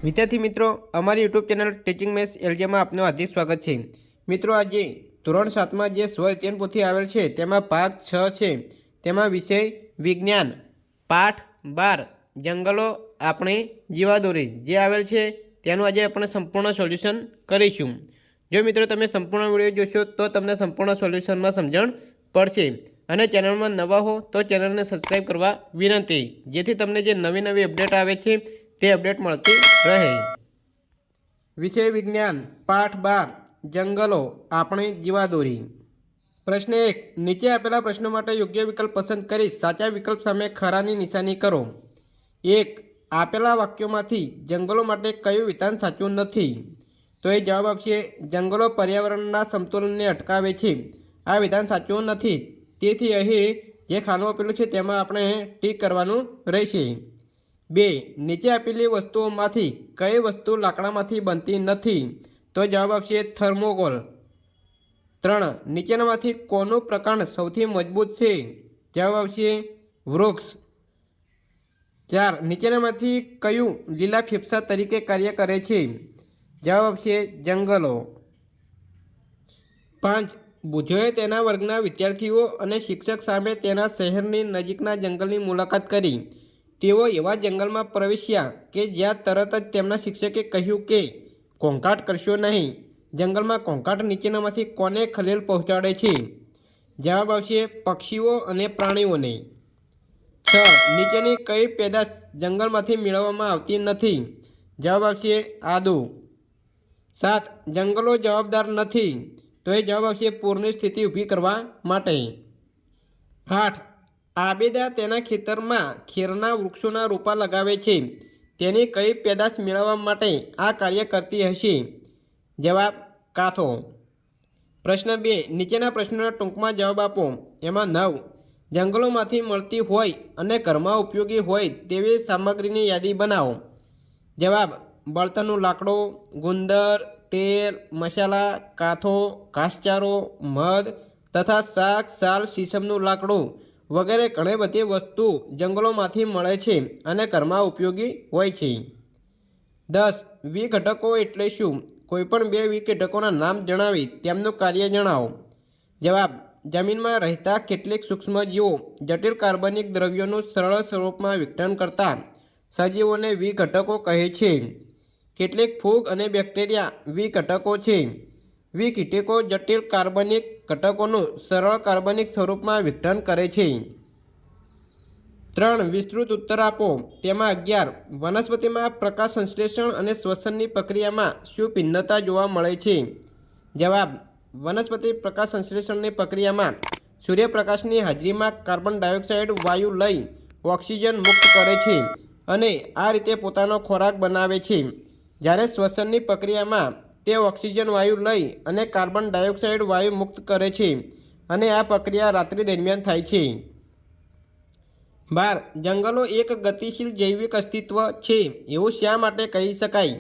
વિદ્યાર્થી મિત્રો, અમારી યુટ્યુબ ચેનલ ટીચિંગ મેથ્સ એલજીમાં આપનું હાર્દિક સ્વાગત છે। મિત્રો, આજે ધોરણ 7માં જે સ્વ અધ્યયન પોથી આવેલ છે તેમાં ભાગ 6 છે। તેમાં વિષય વિજ્ઞાન પાઠ 12 જંગલો આપણી જીવાદોરી જે આવેલ છે તેનું આજે આપણે સંપૂર્ણ સોલ્યુશન કરીશું। જો મિત્રો તમે સંપૂર્ણ વિડીયો જોશો તો તમને સંપૂર્ણ સોલ્યુશનમાં સમજણ પડશે। અને ચેનલમાં નવા હો તો ચેનલને સબસ્ક્રાઈબ કરવા વિનંતી, જેથી તમને જે નવી નવી અપડેટ આવે છે તે અપડેટ મળતી રહે। વિષય વિજ્ઞાન પાઠ 12 જંગલો આપણી જીવાદોરી। પ્રશ્ન 1, નીચે આપેલા પ્રશ્નો માટે યોગ્ય વિકલ્પ પસંદ કરી સાચા વિકલ્પ સામે ખરાની નિશાની કરો। 1, આપેલા વાક્યોમાંથી જંગલો માટે કયું વિધાન સાચું નથી? તો એ જવાબ આપશે જંગલો પર્યાવરણના સંતુલનને અટકાવે છે। આ વિધાન સાચું નથી, તેથી અહીં જે ખાનું આપેલું છે તેમાં આપણે ટીક કરવાનું રહેશે। 2, નીચે આપેલી વસ્તુઓમાંથી કઈ વસ્તુ લાકડામાંથી બનતી નથી? તો જવાબ આપશે થર્મોકોલ। 3, નીચેનામાંથી કોનું પ્રકાંડ સૌથી મજબૂત છે? જવાબ આવશે વૃક્ષ। 4, નીચેનામાંથી કયું લીલા ફેફસા તરીકે કાર્ય કરે છે? જવાબ આપશે જંગલો। 5, બુજોએ તેના વર્ગના વિદ્યાર્થીઓ અને શિક્ષક સામે તેના શહેરની નજીકના જંગલની મુલાકાત કરી। તેઓ એવા જંગલમાં પ્રવેશ્યા કે જ્યાં તરત જ તેમના શિક્ષકે કહ્યું કે ઘોંઘાટ કરશો નહીં। જંગલમાં ઘોંઘાટ નીચેનામાંથી કોને ખલેલ પહોંચાડે છે? જવાબ આવશે પક્ષીઓ અને પ્રાણીઓને। 6, નીચેની કઈ પેદાશ જંગલમાંથી મેળવવામાં આવતી નથી? જવાબ આવશે આદુ। 7, જંગલો જવાબદાર નથી, તો એ જવાબ આવશે પૂરની સ્થિતિ ઊભી કરવા માટે। 8, આબેદા તેના ખેતરમાં ખેરના વૃક્ષોના રોપા લગાવે છે, તેની કઈ પેદાશ મેળવવા માટે આ કાર્ય કરતી હશે? જવાબ કાથો। પ્રશ્ન 2, નીચેના પ્રશ્નોના ટૂંકમાં જવાબ આપો। એમાં 9, જંગલોમાંથી મળતી હોય અને ઘરમાં ઉપયોગી હોય તેવી સામગ્રીની યાદી બનાવો। જવાબ બળતણનું લાકડું, ગુંદર, તેલ, મસાલા, કાથો, ઘાસચારો, મધ તથા શાક, સાલ, શીશમનું લાકડું વગેરે ઘણી બધી વસ્તુ જંગલોમાંથી મળે છે અને ઘરમાં ઉપયોગી હોય છે। 10, વિઘટકો એટલે શું? કોઈપણ બે વિઘટકોના નામ જણાવી તેમનું કાર્ય જણાવો। જવાબ જમીનમાં રહેતા કેટલીક સૂક્ષ્મજીવો જટિલ કાર્બનિક દ્રવ્યોનું સરળ સ્વરૂપમાં વિઘટન કરતા સજીવોને વિઘટકો કહે છે। કેટલીક ફૂગ અને બેક્ટેરિયા વિઘટકો છે। વિઘટકો જટિલ કાર્બનિક ઘટકોનું સરળ કાર્બનિક સ્વરૂપમાં વિઘટન કરે છે। 3, વિસ્તૃત ઉત્તર આપો। તેમાં 11, વનસ્પતિમાં પ્રકાશ સંશ્લેષણ અને શ્વસનની પ્રક્રિયામાં શું ભિન્નતા જોવા મળે છે? જવાબ વનસ્પતિ પ્રકાશ સંશ્લેષણની પ્રક્રિયામાં સૂર્યપ્રકાશની હાજરીમાં કાર્બન ડાયોક્સાઇડ વાયુ લઈ ઓક્સિજન મુક્ત કરે છે અને આ રીતે પોતાનો ખોરાક બનાવે છે, જ્યારે શ્વસનની પ્રક્રિયામાં તે ઓક્સિજન વાયુ લઈ અને કાર્બન ડાયોક્સાઇડ વાયુ મુક્ત કરે છે અને આ પ્રક્રિયા રાત્રિ દરમિયાન થાય છે। 12, જંગલો એક ગતિશીલ જૈવિક અસ્તિત્વ છે એવું શા માટે કહી શકાય?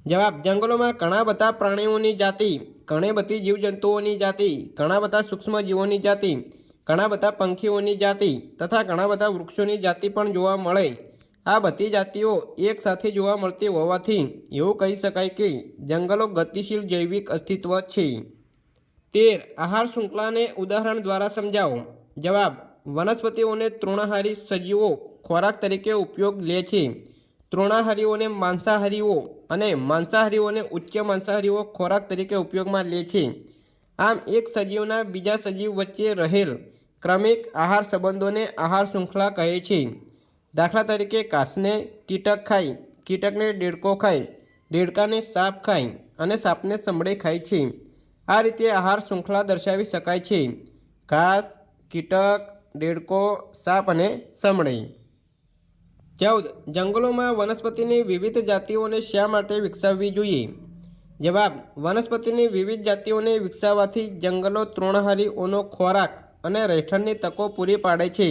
જવાબ જંગલોમાં ઘણા બધા પ્રાણીઓની જાતિ, ઘણી બધી જીવજંતુઓની જાતિ, ઘણા બધા સૂક્ષ્મજીવોની જાતિ, ઘણા બધા પંખીઓની જાતિ તથા ઘણા બધા વૃક્ષોની જાતિ પણ જોવા મળે। આ બધી જાતિઓ એક સાથે જોવા મળતી હોવાથી એવું કહી શકાય કે જંગલો ગતિશીલ જૈવિક અસ્તિત્વ છે। 13, આહાર શૃંખલાને ઉદાહરણ દ્વારા સમજાવો। જવાબ વનસ્પતિઓને તૃણાહારી સજીવો ખોરાક તરીકે ઉપયોગ લે છે। તૃણાહારીઓને માંસાહારીઓ અને માંસાહારીઓને ઉચ્ચ માંસાહારીઓ ખોરાક તરીકે ઉપયોગમાં લે છે। આમ એક સજીવના બીજા સજીવ વચ્ચે રહેલ ક્રમિક આહાર સંબંધોને આહાર શૃંખલા કહે છે। દાખલા તરીકે ઘાસને કીટક ખાય, કીટકને દેડકો ખાય, દેડકાને સાપ ખાય અને સાપને સમડે ખાય છે। આ રીતે આહાર શૃંખલા દર્શાવી શકાય છે: ઘાસ, કીટક, દેડકો, સાપ અને સમડે। 14, જંગલોમાં વનસ્પતિની વિવિધ જાતિઓને શા માટે વિકસાવવી જોઈએ? જવાબ વનસ્પતિની વિવિધ જાતિઓને વિકસાવવાથી જંગલો તૃણહારીઓનો ખોરાક અને રહેઠાણની તકો પૂરી પાડે છે।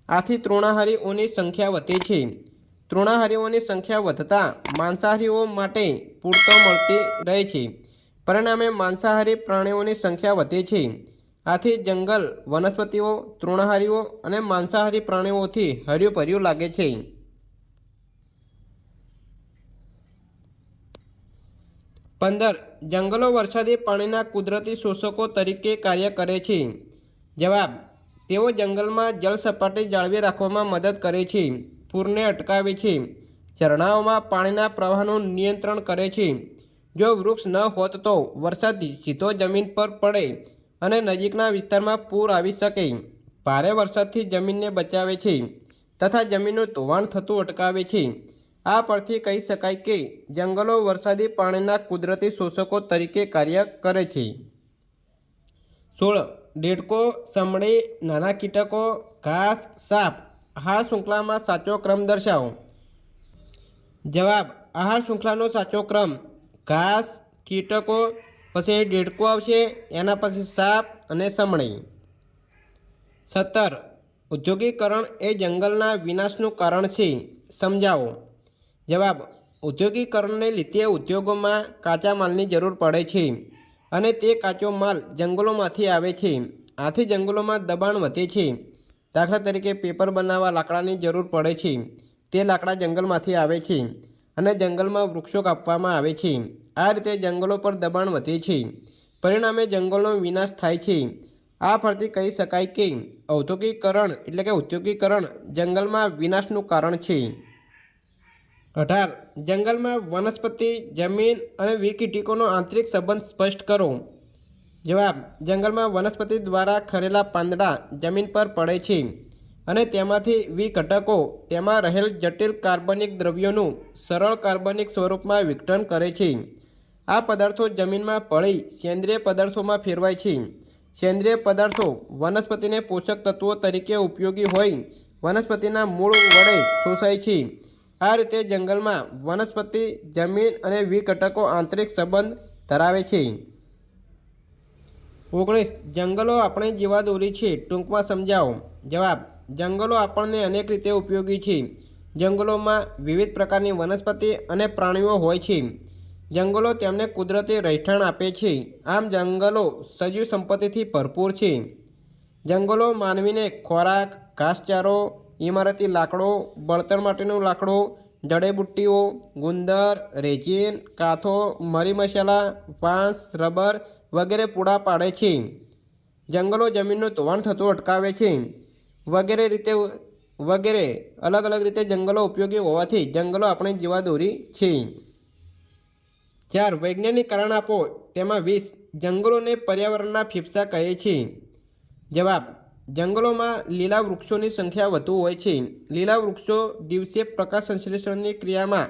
આથી તૃણહારીઓની સંખ્યા વધે છે। તૃણહારીઓની સંખ્યા વધતા માંસાહારીઓ માટે પૂરતો મળતી રહે છે, પરિણામે માંસાહારી પ્રાણીઓની સંખ્યા વધે છે। આથી જંગલ વનસ્પતિઓ, તૃણહારીઓ અને માંસાહારી પ્રાણીઓથી હર્યું ભર્યું લાગે છે। 15. જંગલો વરસાદી પાણીના કુદરતી શોષકો તરીકે કાર્ય કરે છે. જવાબ: તેઓ જંગલમાં જળ સપાટી જાળવી રાખવામાં મદદ કરે છે, પૂરને અટકાવે છે, ઝરણાઓમાં પાણીના પ્રવાહનું નિયંત્રણ કરે છે. જો વૃક્ષ ન હોત તો વરસાદ સીધો જમીન પર પડે અને નજીકના વિસ્તારમાં પૂર આવી શકે. ભારે વરસાદથી જમીનને બચાવે છે તથા જમીનનું ધોવાણ થતું અટકાવે છે. આ પરથી કહી શકાય કે જંગલો વરસાદી પાણીના કુદરતી શોષકો તરીકે કાર્ય કરે છે. 16. દેડકો, સમડી, નાના કીટકો, ઘાસ, સાપ. આહાર શૃંખલામાં સાચો ક્રમ દર્શાવો. જવાબ: આહાર શૃંખલાનો સાચો ક્રમ ઘાસ, કીટકો, પછી દેડકો આવશે, એના પછી સાપ અને સમડી. 17. ઔદ્યોગિકરણ એ જંગલના વિનાશનું કારણ છે. સમજાવો. જવાબ: ઔદ્યોગિકરણને લીધે ઉદ્યોગોમાં કાચા માલની જરૂર પડે છે અને તે કાચો માલ જંગલોમાંથી આવે છે. આથી જંગલોમાં દબાણ વધે છે. દાખલા તરીકે પેપર બનાવવા લાકડાની જરૂર પડે છે. તે લાકડા જંગલમાંથી આવે છે અને જંગલમાં વૃક્ષો કાપવામાં આવે છે. આ રીતે જંગલો પર દબાણ વધે છે. પરિણામે જંગલનો વિનાશ થાય છે. આ પરથી કહી શકાય કે ઔદ્યોગિકરણ એટલે કે ઉદ્યોગીકરણ જંગલમાં વિનાશનું કારણ છે. 18. જંગલમાં વનસ્પતિ, જમીન અને વિકીટકોનો આંતરિક સંબંધ સ્પષ્ટ કરો. જવાબ: જંગલમાં વનસ્પતિ દ્વારા ખરેલા પાંદડા જમીન પર પડે છે અને તેમાંથી વિઘટકો તેમાં રહેલ જટિલ કાર્બનિક દ્રવ્યોનું સરળ કાર્બનિક સ્વરૂપમાં વિઘટન કરે છે. આ પદાર્થો જમીનમાં ભળી સેન્દ્રિય પદાર્થોમાં ફેરવાય છે. સેન્દ્રિય પદાર્થો વનસ્પતિને પોષક તત્વો તરીકે ઉપયોગી હોય વનસ્પતિના મૂળ વડે શોષાય છે. આ રીતે જંગલમાં વનસ્પતિ, જમીન અને વિઘટકો આંતરિક સંબંધ ધરાવે છે. 19. જંગલો આપણી જીવાદોરી છે, ટૂંકમાં સમજાવો. જવાબ: જંગલો આપણને અનેક રીતે ઉપયોગી છે. જંગલોમાં વિવિધ પ્રકારની વનસ્પતિ અને પ્રાણીઓ હોય છે. જંગલો તેમને કુદરતી રહેઠાણ આપે છે. આમ જંગલો સજીવ સંપત્તિથી ભરપૂર છે. જંગલો માનવીને ખોરાક, ઘાસચારો, ઇમારતી લાકડો, બળતણ માટેનું લાકડું, જડીબુટ્ટીઓ, ગુંદર, રેઝિન, કાથો, મરી મસાલા, વાંસ, રબર વગેરે પૂરા પાડે છે. જંગલો જમીનનું ધોવાણ થતું અટકાવે છે. વગેરે અલગ અલગ રીતે જંગલો ઉપયોગી હોવાથી જંગલો આપણી જીવાદોરી છે. 4. વૈજ્ઞાનિક કારણ આપો. તેમાં 20. જંગલોને પર્યાવરણના ફેફસા કહે છે. જવાબ: જંગલોમાં લીલા વૃક્ષોની સંખ્યા વધુ હોય છે. લીલા વૃક્ષો દિવસે પ્રકાશ સંશ્લેષણની ક્રિયામાં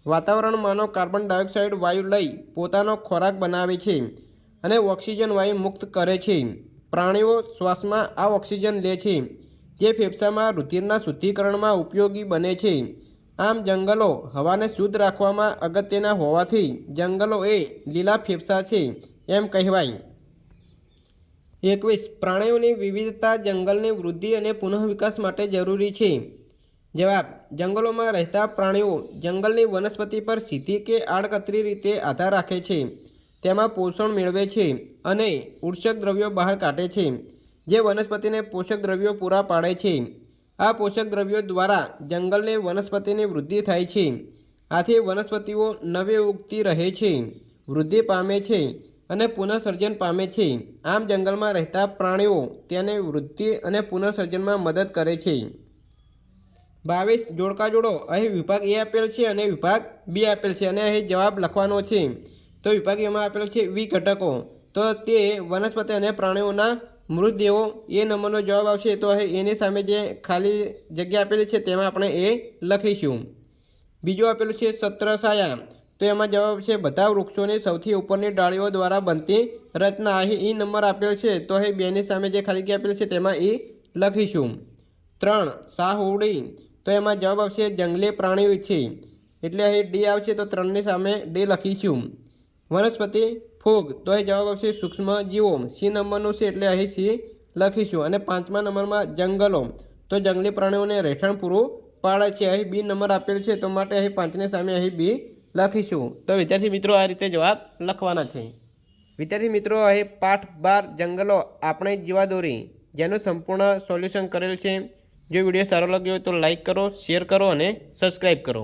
વાતાવરણમાંનો કાર્બન ડાયોક્સાઇડ વાયુ લઈ પોતાનો ખોરાક બનાવે છે અને ઓક્સિજન વાયુ મુક્ત કરે છે. પ્રાણીઓ શ્વાસમાં આ ઓક્સિજન લે છે, જે ફેફસામાં રુધિરના શુદ્ધિકરણમાં ઉપયોગી બને છે. આમ જંગલો હવાને શુદ્ધ રાખવામાં અગત્યના હોવાથી જંગલો એ લીલા ફેફસા છે એમ કહેવાય. 21. પ્રાણીઓની વિવિધતા જંગલની વૃદ્ધિ અને પુનઃવિકાસ માટે જરૂરી છે. જવાબ: જંગલોમાં રહેતા પ્રાણીઓ જંગલની વનસ્પતિ પર સીધી કે આડકતરી રીતે આધાર રાખે છે. તેમાં પોષણ મેળવે છે અને ઉર્ષક દ્રવ્યો બહાર કાઢે છે, જે વનસ્પતિને પોષક દ્રવ્યો પૂરા પાડે છે. આ પોષક દ્રવ્યો દ્વારા જંગલની વનસ્પતિની વૃદ્ધિ થાય છે. આથી વનસ્પતિઓ નવી ઉગતી રહે છે, વૃદ્ધિ પામે છે અને પુનઃસર્જન પામે છે. આમ જંગલમાં રહેતા પ્રાણીઓ તેને વૃદ્ધિ અને પુનઃસર્જનમાં મદદ કરે છે. 22. જોડકા જોડો. અહીં વિભાગ એ આપેલ છે અને વિભાગ બી આપેલ છે અને અહીં જવાબ લખવાનો છે. તો વિભાગ એમાં આપેલ છે વિઘટકો. તો તે વનસ્પતિ અને પ્રાણીઓના મૃતદેહો. એ નંબરનો જવાબ આવશે. તો અહીં એની સામે જે ખાલી જગ્યા આપેલી છે તેમાં આપણે એ લખીશું. બીજું આપેલું છે છત્રછાયા. તો એમાં જવાબ છે બધા વૃક્ષોની સૌથી ઉપરની ડાળીઓ દ્વારા બનતી રચના. અહીં ઈ નંબર આપેલ છે. તો અહીં બેની સામે જે ખાલી જગ્યા આપેલી છે તેમાં એ લખીશું. 3. સાહુડી. તો એમાં જવાબ આવશે જંગલી પ્રાણીઓ છે, એટલે અહીં ડી આવશે. તો 3ની સામે ડી લખીશું. વનસ્પતિ ફૂગ. તો અહીં જવાબ આવશે સૂક્ષ્મ જીવો. સી નંબરનું છે એટલે અહીં સી લખીશું. અને 5મા નંબરમાં જંગલો. તો જંગલી પ્રાણીઓને રહેઠાણ પૂરું પાડે છે. અહીં બી નંબર આપેલ છે, તો માટે અહીં 5ની સામે અહીં બી લખીશું. તો વિદ્યાર્થી મિત્રો આ રીતે જવાબ લખવાના છે. વિદ્યાર્થી મિત્રો અહીં પાઠ 12 જંગલો આપણી જીવાદોરી જેનું સંપૂર્ણ સોલ્યુશન કરેલ છે. જો વિડીયો સારો લાગ્યો હોય તો લાઈક કરો, શેર કરો અને સબસ્ક્રાઈબ કરો.